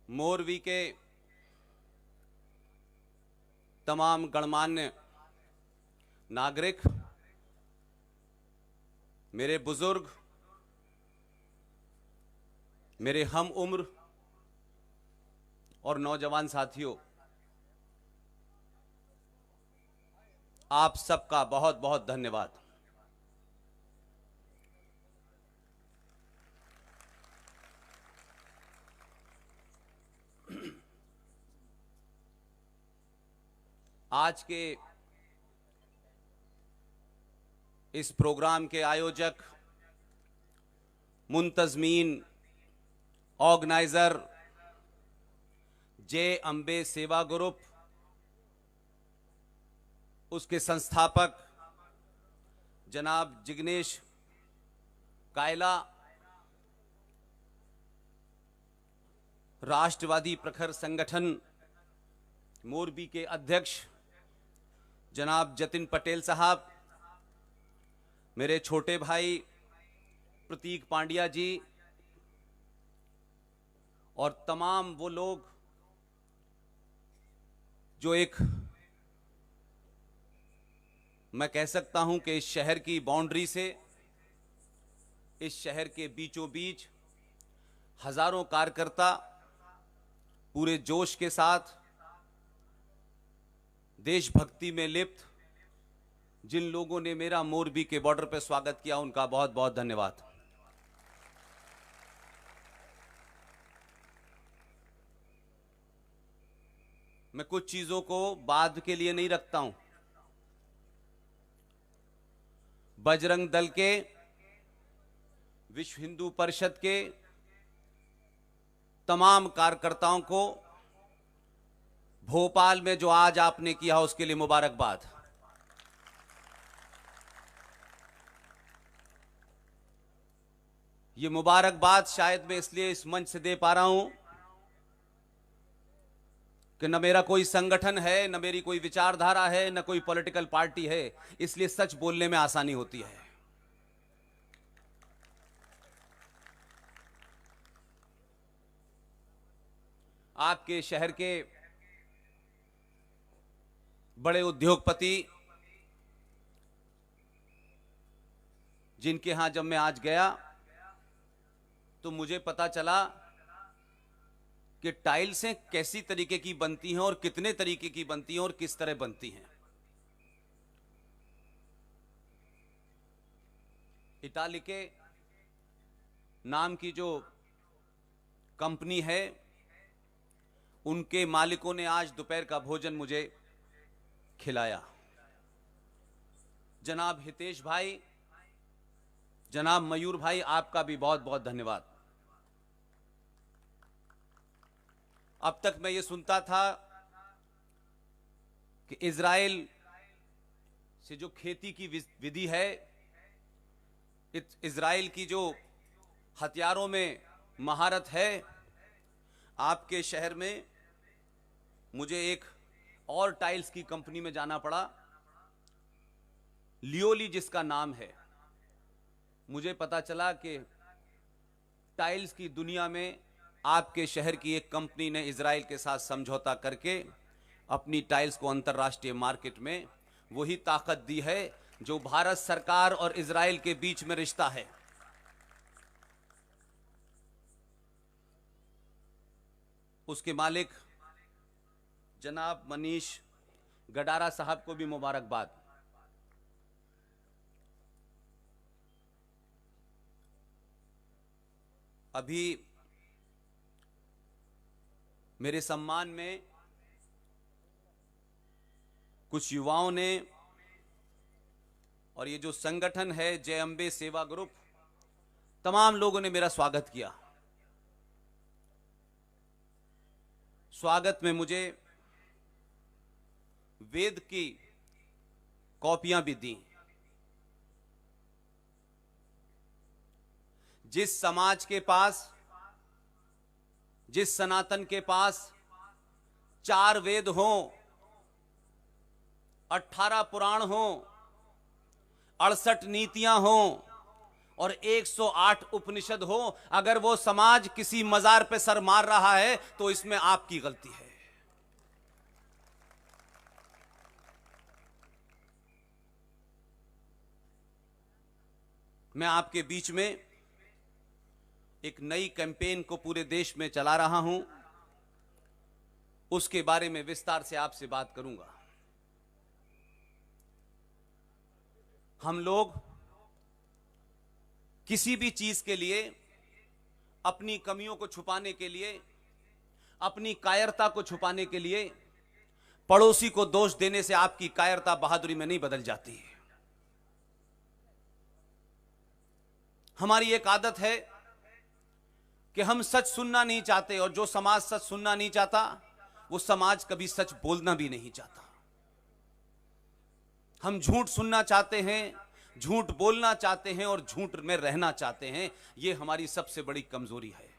मोरवी के तमाम गणमान्य नागरिक, मेरे बुजुर्ग, मेरे हम उम्र और नौजवान साथियों, आप सबका बहुत बहुत धन्यवाद। आज के इस प्रोग्राम के आयोजक, मुंतजमीन, ऑर्गेनाइजर, जे अंबे सेवा ग्रुप, उसके संस्थापक जनाब जिग्नेश कायला, राष्ट्रवादी प्रखर संगठन मोरबी के अध्यक्ष जनाब जतिन पटेल साहब, मेरे छोटे भाई प्रतीक पांड्या जी और तमाम वो लोग जो मैं कह सकता हूं कि इस शहर की बाउंड्री से, इस शहर के बीचों बीच हजारों कार्यकर्ता पूरे जोश के साथ, देशभक्ति में लिप्त जिन लोगों ने मेरा मोरबी के बॉर्डर पर स्वागत किया, उनका बहुत बहुत धन्यवाद। मैं कुछ चीजों को बाद के लिए नहीं रखता हूं। बजरंग दल के, विश्व हिंदू परिषद के तमाम कार्यकर्ताओं को भोपाल में जो आज आपने किया उसके लिए मुबारकबाद। ये मुबारकबाद शायद मैं इसलिए इस मंच से दे पा रहा हूं कि न मेरा कोई संगठन है, न मेरी कोई विचारधारा है, न कोई पॉलिटिकल पार्टी है, इसलिए सच बोलने में आसानी होती है। आपके शहर के बड़े उद्योगपति, जिनके यहां जब मैं आज गया तो मुझे पता चला कि टाइल्सें कैसी तरीके की बनती हैं और कितने तरीके की बनती हैं और किस तरह बनती हैं। इटालिके नाम की जो कंपनी है, उनके मालिकों ने आज दोपहर का भोजन मुझे खिलाया। जनाब हितेश भाई, जनाब मयूर भाई, आपका भी बहुत बहुत धन्यवाद। अब तक मैं ये सुनता था कि इजराइल से जो खेती की विधि है, इजराइल की जो हथियारों में महारत है, आपके शहर में मुझे एक और टाइल्स की कंपनी में जाना पड़ा, लियोली जिसका नाम है। मुझे पता चला कि टाइल्स की दुनिया में आपके शहर की एक कंपनी ने इजराइल के साथ समझौता करके अपनी टाइल्स को अंतर्राष्ट्रीय मार्केट में वही ताकत दी है जो भारत सरकार और इजराइल के बीच में रिश्ता है। उसके मालिक जनाब मनीष गडारा साहब को भी मुबारकबाद। अभी मेरे सम्मान में कुछ युवाओं ने और ये जो संगठन है जय अंबे सेवा ग्रुप, तमाम लोगों ने मेरा स्वागत किया। स्वागत में मुझे वेद की कॉपियां भी दी। जिस समाज के पास, जिस सनातन के पास 4 वेद हों, 18 पुराण हों, 68 नीतियां हों और 108 उपनिषद हो, अगर वो समाज किसी मजार पे सर मार रहा है तो इसमें आपकी गलती है। मैं आपके बीच में एक नई कैंपेन को पूरे देश में चला रहा हूं, उसके बारे में विस्तार से आपसे बात करूंगा। हम लोग किसी भी चीज के लिए, अपनी कमियों को छुपाने के लिए, अपनी कायरता को छुपाने के लिए पड़ोसी को दोष देने से आपकी कायरता बहादुरी में नहीं बदल जाती है। हमारी एक आदत है कि हम सच सुनना नहीं चाहते, और जो समाज सच सुनना नहीं चाहता वो समाज कभी सच बोलना भी नहीं चाहता। हम झूठ सुनना चाहते हैं, झूठ बोलना चाहते हैं और झूठ में रहना चाहते हैं। यह हमारी सबसे बड़ी कमजोरी है।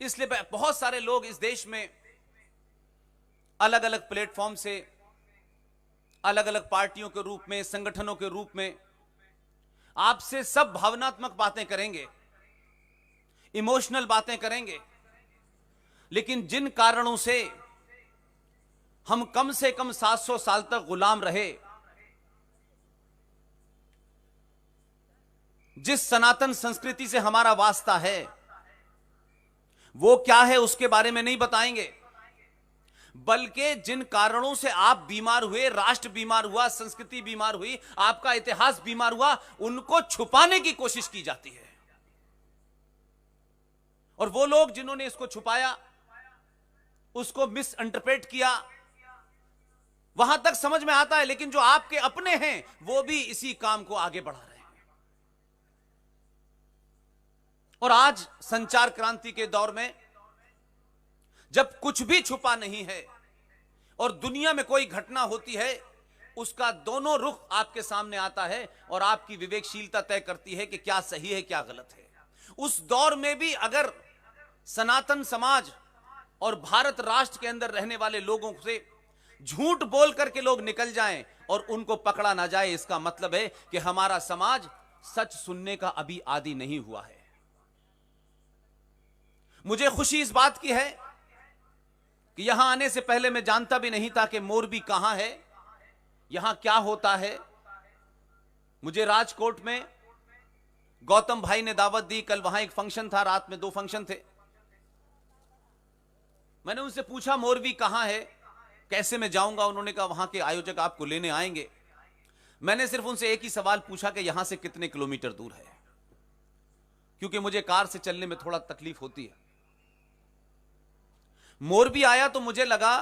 इसलिए बहुत सारे लोग इस देश में अलग अलग प्लेटफॉर्म से, अलग अलग पार्टियों के रूप में, संगठनों के रूप में आपसे सब भावनात्मक बातें करेंगे, इमोशनल बातें करेंगे, लेकिन जिन कारणों से हम कम से कम 700 साल तक गुलाम रहे, जिस सनातन संस्कृति से हमारा वास्ता है, वो क्या है उसके बारे में नहीं बताएंगे, बल्कि जिन कारणों से आप बीमार हुए, राष्ट्र बीमार हुआ, संस्कृति बीमार हुई, आपका इतिहास बीमार हुआ, उनको छुपाने की कोशिश की जाती है। और वो लोग जिन्होंने इसको छुपाया, उसको मिस इंटरप्रेट किया, वहां तक समझ में आता है, लेकिन जो आपके अपने हैं वो भी इसी काम को आगे बढ़ा रहे हैं। और आज संचार क्रांति के दौर में जब कुछ भी छुपा नहीं है और दुनिया में कोई घटना होती है, उसका दोनों रुख आपके सामने आता है और आपकी विवेकशीलता तय करती है कि क्या सही है, क्या गलत है। उस दौर में भी अगर सनातन समाज और भारत राष्ट्र के अंदर रहने वाले लोगों से झूठ बोल करके लोग निकल जाएं और उनको पकड़ा ना जाए, इसका मतलब है कि हमारा समाज सच सुनने का अभी आदी नहीं हुआ है। मुझे खुशी इस बात की है कि यहां आने से पहले मैं जानता भी नहीं था कि मोरबी कहां है, यहां क्या होता है। मुझे राजकोट में गौतम भाई ने दावत दी, कल वहां एक फंक्शन था, रात में 2 फंक्शन थे। मैंने उनसे पूछा मोरबी कहां है, कैसे मैं जाऊंगा। उन्होंने कहा वहां के आयोजक आपको लेने आएंगे। मैंने सिर्फ उनसे एक ही सवाल पूछा कि यहां से कितने किलोमीटर दूर है, क्योंकि मुझे कार से चलने में थोड़ा तकलीफ होती है। मोरबी आया तो मुझे लगा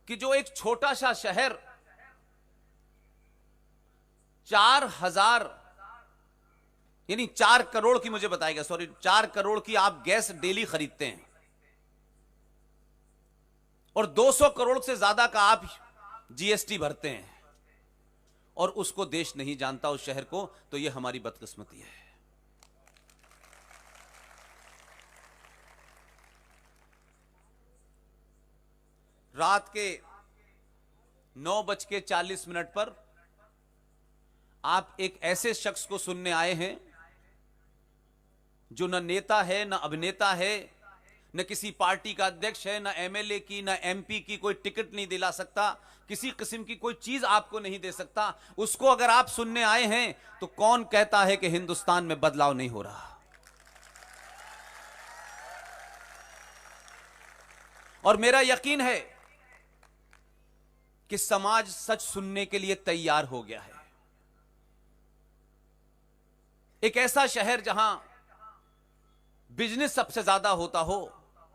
कि जो एक छोटा सा शहर 4,000 यानी 4 करोड़ की, मुझे बताएगा, सॉरी 4 करोड़ की आप गैस डेली खरीदते हैं और 200 करोड़ से ज्यादा का आप जीएसटी भरते हैं, और उसको देश नहीं जानता, उस शहर को, तो यह हमारी बदकिस्मती है। रात के 9:40 पर आप एक ऐसे शख्स को सुनने आए हैं जो न नेता है, न अभिनेता है, न किसी पार्टी का अध्यक्ष है, न एमएलए की, न एमपी की, कोई टिकट नहीं दिला सकता, किसी किस्म की कोई चीज आपको नहीं दे सकता। उसको अगर आप सुनने आए हैं तो कौन कहता है कि हिंदुस्तान में बदलाव नहीं हो रहा। और मेरा यकीन है कि समाज सच सुनने के लिए तैयार हो गया है। एक ऐसा शहर जहां बिजनेस सबसे ज्यादा होता हो,